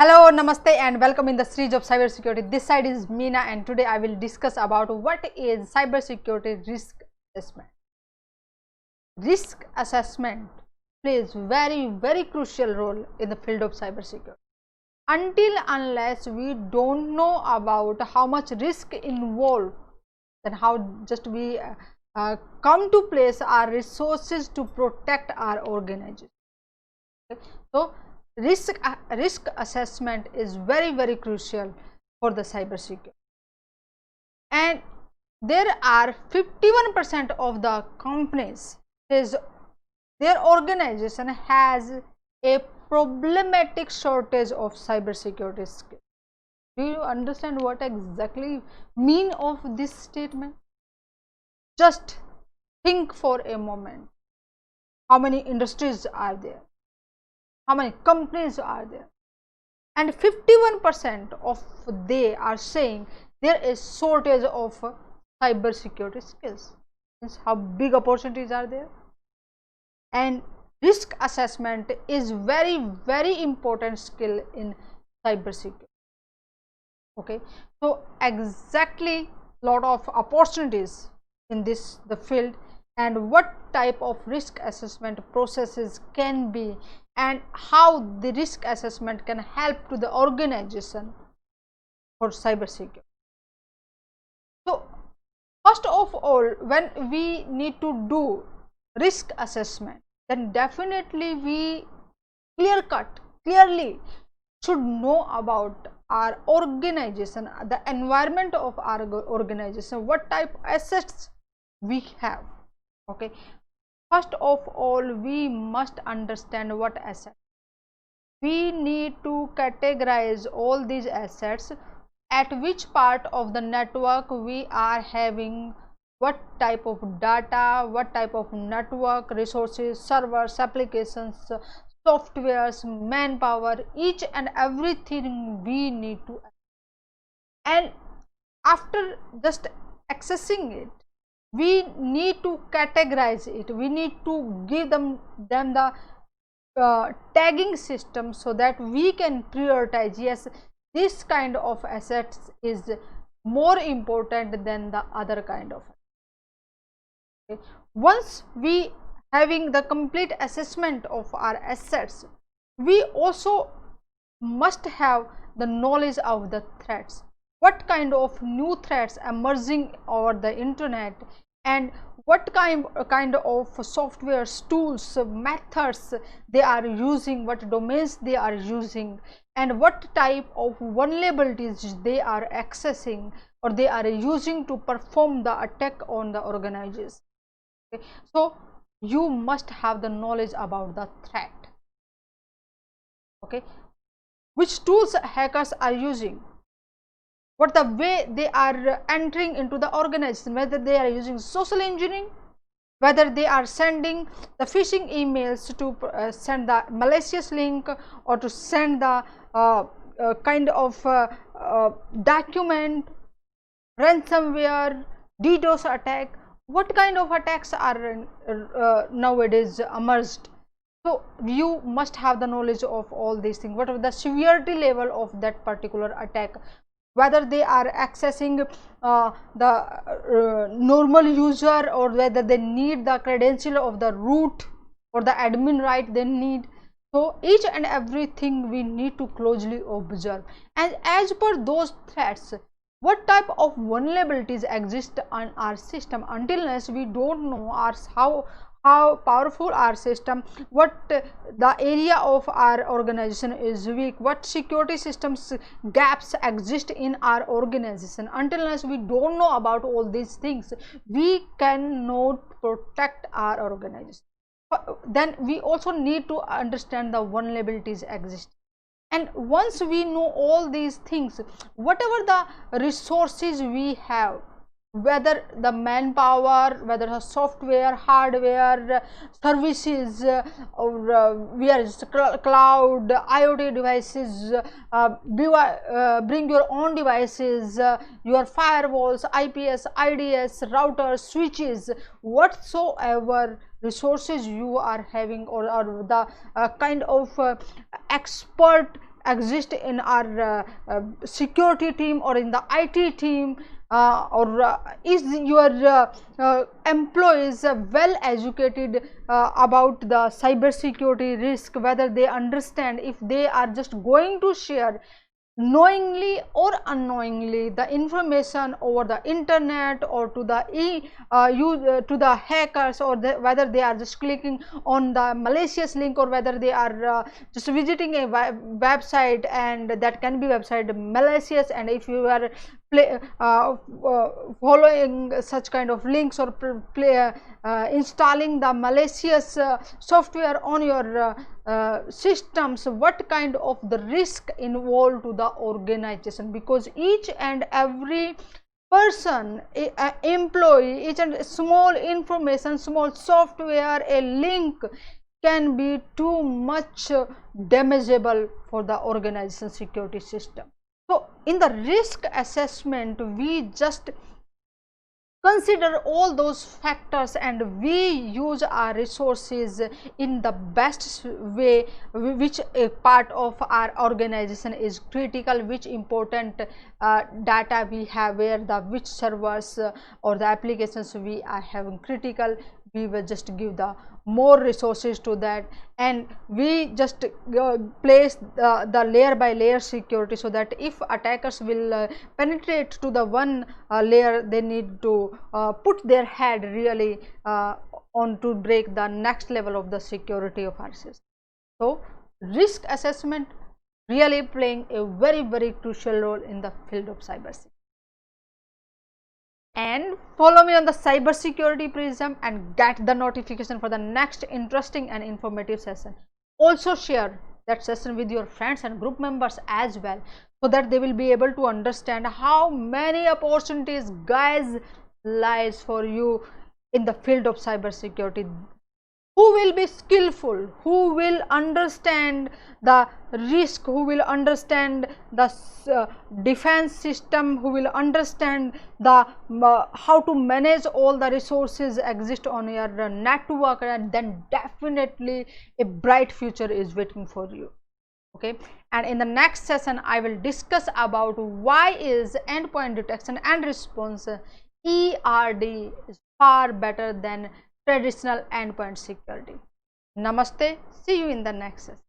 Hello, namaste and welcome in the series of cybersecurity. This side is Meena and today I will discuss about what is cybersecurity risk assessment. Risk assessment plays very crucial role in the field of cybersecurity. Unless we don't know about how much risk involved, then how just we come to place our resources to protect our organization. Okay. So risk assessment is very crucial for the cybersecurity, and there are 51% of the companies is their organization has a problematic shortage of cybersecurity skills. Do you understand what exactly mean of this statement? Just think for a moment. How many industries are there? How many companies are there? And 51% of they are saying there is shortage of cybersecurity skills. Means how big opportunities are there? And risk assessment is very important skill in cybersecurity. Okay, so exactly lot of opportunities in the field, and what type of risk assessment processes can be, and how the risk assessment can help to the organization for cybersecurity. So first of all, when we need to do risk assessment, then definitely we clearly should know about our organization, the environment of our organization, what type of assets we have. Okay, first of all, we must understand what assets. We need to categorize all these assets, at which part of the network we are having what type of data, what type of network resources, servers, applications, softwares, manpower, each and everything we need to. And after just accessing it, we need to categorize it. We need to give them the tagging system, so that we can prioritize. Yes, this kind of assets is more important than the other kind of. Okay. Once we having the complete assessment of our assets, we also must have the knowledge of the threats. What kind of new threats emerging over the internet, and what kind of software tools, methods they are using, what domains they are using, and what type of vulnerabilities they are accessing or they are using to perform the attack on the organization. Okay. So you must have the knowledge about the threat. Okay, which tools hackers are using, what the way they are entering into the organization, whether they are using social engineering, whether they are sending the phishing emails to send the malicious link, or to send the kind of document, ransomware, DDoS attack. What kind of attacks are nowadays emerged? So you must have the knowledge of all these things. What are the severity level of that particular attack, whether they are accessing the normal user, or whether they need the credential of the root or the admin right they need. So each and everything we need to closely observe, and as per those threats, what type of vulnerabilities exist on our system. Unless we don't know how powerful our system, what the area of our organization is weak, what security systems gaps exist in our organization, unless we don't know about all these things, we cannot protect our organization. Then we also need to understand the vulnerabilities exist. And once we know all these things, whatever the resources we have, whether the manpower, whether the software, hardware, services, or we are cloud, IoT devices, bring your own devices, your firewalls, IPS, IDS, routers, switches, whatsoever resources you are having, or the kind of expert exist in our security team or in the IT team, or is your employees well educated about the cybersecurity risk, whether they understand, if they are just going to share knowingly or unknowingly the information over the internet or to the to the hackers, or whether they are just clicking on the malicious link, or whether they are just visiting a website and that can be website malicious, and if you are following such kind of links or installing the malicious software on your systems, what kind of the risk involved to the organization, because each and every person, employee, each and small information, small software, a link can be too much damageable for the organization security system. So in the risk assessment, we just consider all those factors and we use our resources in the best way, which a part of our organization is critical, which important data we have, where the which servers or the applications we are having critical, we will just give the more resources to that, and we just place the layer by layer security, so that if attackers will penetrate to the one layer, they need to put their head really on to break the next level of the security of our system. So risk assessment really playing a very crucial role in the field of cybersecurity. And follow me on the Cybersecurity Prism and get the notification for the next interesting and informative session. Also share that session with your friends and group members as well, so that they will be able to understand how many opportunities guys lies for you in the field of cybersecurity. Who will be skillful, who will understand the risk, who will understand the defense system, who will understand the how to manage all the resources exist on your network, and then definitely a bright future is waiting for you. Okay, and in the next session I will discuss about why is endpoint detection and response, ERD, is far better than traditional endpoint security. Namaste. See you in the next session.